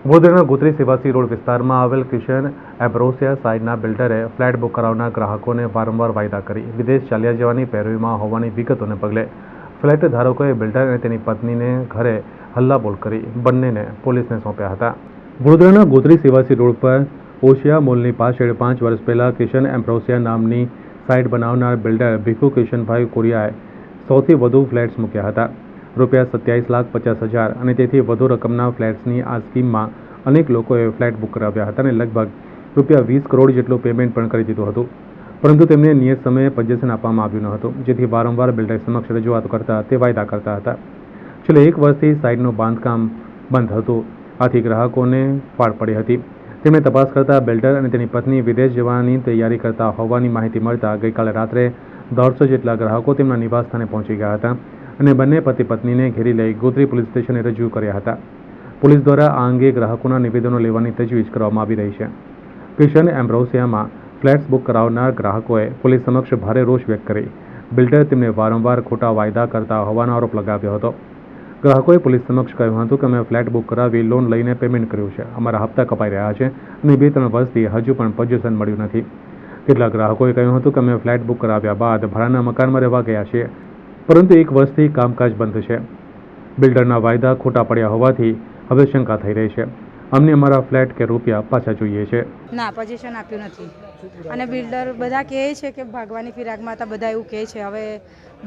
વડોદરાના ગોત્રી સેવાસી રોડ વિસ્તારમાં આવેલ કિશન એમ્બ્રોસિયા સાઇડના બિલ્ડરે ફ્લેટ બુક કરાવનાર ગ્રાહકોને વારંવાર વાયદા કરી વિદેશ ચાલ્યા જવાની પેરવીમાં હોવાની વિગતોને પગલે ફ્લેટ ધારકોએ બિલ્ડર અને તેની પત્નીને ઘરે હલ્લાબોલ કરી બંનેને પોલીસને સોંપ્યા હતા। વડોદરાના ગોત્રી સેવાસી રોડ પર ઓશિયા મોલની પાછળ 5 વર્ષ પહેલા કિશન એમ્બ્રોસિયા નામની સાઇટ બનાવનાર બિલ્ડર ભીખુ કિશનભાઈ કોરિયાએ સૌથી વધુ ફ્લેટ્સ મૂક્યા હતા। ₹27,50,000 અને તેથી વધુ રકમના ફ્લેટ્સની આ સ્કીમમાં અનેક લોકોએ ફ્લેટ બુક કરાવ્યા હતા અને લગભગ ₹20 કરોડ જેટલું પેમેન્ટ પણ કરી દીધું હતું, પરંતુ તેમને નિયત સમયે પોઝેશન આપવામાં આવ્યું ન હતું, જેથી વારંવાર બિલ્ડર સમક્ષ રજૂઆત કરતા તે વાયદા કરતા હતા। છેલ્લે 1 વર્ષથી સાઇટનું બાંધકામ બંધ હતું, આથી ગ્રાહકોને ફાળ પડી હતી। તેમણે તપાસ કરતા બિલ્ડર અને તેની પત્ની વિદેશ જવાની તૈયારી કરતા હોવાની માહિતી મળતા ગઈકાલે રાત્રે 150 જેટલા ગ્રાહકો તેમના નિવાસસ્થાને પહોંચી ગયા હતા અને બંને પતિ પત્નીને ઘેરી લઈ ગોત્રી પોલીસ સ્ટેશને રજૂ કર્યા હતા। પોલીસ દ્વારા આ અંગે ગ્રાહકોના નિવેદનો લેવાની તજવીજ કરવામાં આવી રહી છે। કિશન એમ્બ્રોસિયામાં ફ્લેટ્સ બુક કરાવનાર ગ્રાહકોએ પોલીસ સમક્ષ ભારે રોષ વ્યક્ત કરી બિલ્ડર તેમને વારંવાર ખોટા વાયદા કરતા હોવાનો આરોપ લગાવ્યો હતો। ગ્રાહકોએ પોલીસ સમક્ષ કહ્યું હતું કે અમે ફ્લેટ બુક કરાવી લોન લઈને પેમેન્ટ કર્યું છે, અમારા હપ્તા કપાઈ રહ્યા છે અને 2-3 વર્ષથી હજુ પણ પોઝેશન મળ્યું નથી। કેટલાક ગ્રાહકોએ કહ્યું હતું કે અમે ફ્લેટ બુક કરાવ્યા બાદ ભાડાના મકાનમાં રહેવા ગયા છીએ, પરંતુ 1 વર્ષથી કામકાજ બંધ છે। બિલ્ડરના વાયદા ખોટા પડ્યા હોવાથી હવે શંકા થઈ રહી છે। અમને અમારા ફ્લેટ કે રૂપિયા પાછા જોઈએ છે। ના, પોઝિશન આપ્યું નથી અને બિલ્ડર બધા કહે છે કે ભાગવાની ફિરાકમાં હતા, બધા એવું કહે છે। હવે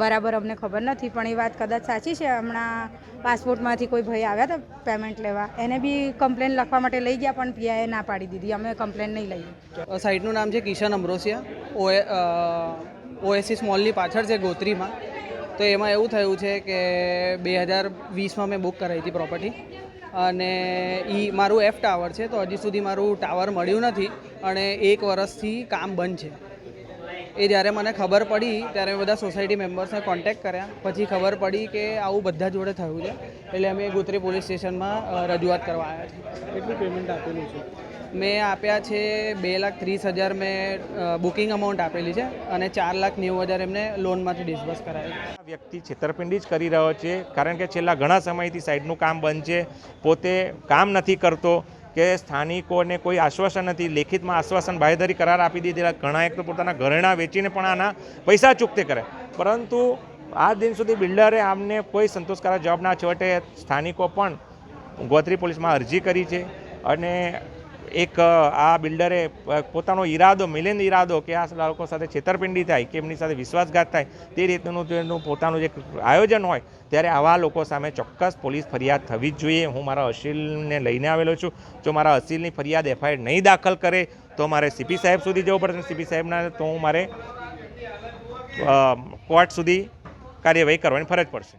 બરાબર અમને ખબર નથી, પણ એ વાત કદાચ સાચી છે। હમણાં પાસપોર્ટમાંથી કોઈ ભાઈ આવ્યા હતા પેમેન્ટ લેવા, એને બી કમ્પ્લેન લખવા માટે લઈ ગયા, પણ પીઆઈએ ના પાડી દીધી, અમે કમ્પ્લેન નહીં લઈએ। સાઇટનું નામ છે કિશન એમ્બ્રોસિયા, ઓએસિસ મોલની પાછળ છે ગોત્રીમાં। તો એમાં એવું થયું છે કે 2020માં મેં બુક કરાવી હતી પ્રોપર્ટી, અને મારું એફ ટાવર છે, તો હજી સુધી મારું ટાવર મળ્યું નથી અને 1 વર્ષથી કામ બંધ છે। એ જ્યારે મને ખબર પડી ત્યારે મેં બધા સોસાયટી મેમ્બર્સને કોન્ટેક્ટ કર્યા, પછી ખબર પડી કે આવું બધા જોડે થયું છે, એટલે અમે ગોત્રી પોલીસ સ્ટેશનમાં રજૂઆત કરવા આવ્યા છીએ। કેટલું પેમેન્ટ આપેલું છે? મેં આપ્યા છે 2,30,000 મેં બુકિંગ અમાઉન્ટ આપેલી છે અને 4,90,000 એમને લોનમાંથી ડિસ્બર્સ કરાવી। વ્યક્તિ છેતરપિંડી જ કરી રહ્યો છે, કારણ કે છેલ્લા ઘણા સમયથી સાઇટનું કામ બંધ છે, પોતે કામ નથી કરતો કે સ્થાનિકોને કોઈ આશ્વાસન નથી, લેખિતમાં આશ્વાસન બાંહેધરી કરાર આપી દીધેલા, ઘણા એક તો પોતાના ઘરેણાં વેચીને પણ આના પૈસા ચૂકતે કરે, પરંતુ આ દિન સુધી બિલ્ડરે આમને કોઈ સંતોષકારક જવાબ ના છેવટે સ્થાનિકો પણ ગોત્રી પોલીસમાં અરજી કરી છે અને એક આ બિલ્ડરે પોતાનો ઈરાદો, મિલિંદ ઈરાદો કે આ લોકો સાથે છેતરપિંડી થાય કે એમની સાથે વિશ્વાસઘાત થાય તે રીતનું તેનું પોતાનું જે આયોજન હોય, ત્યારે આવા લોકો સામે ચોક્કસ પોલીસ ફરિયાદ થવી જ જોઈએ। હું મારા અસીલને લઈને આવેલો છું, જો મારા અસીલની ફરિયાદ એફઆઈઆર નહીં દાખલ કરે તો મારે સીપી સાહેબ સુધી જવું પડશે, સીપી સાહેબના તો હું મારે કોર્ટ સુધી કાર્યવાહી કરવાની ફરજ પડશે।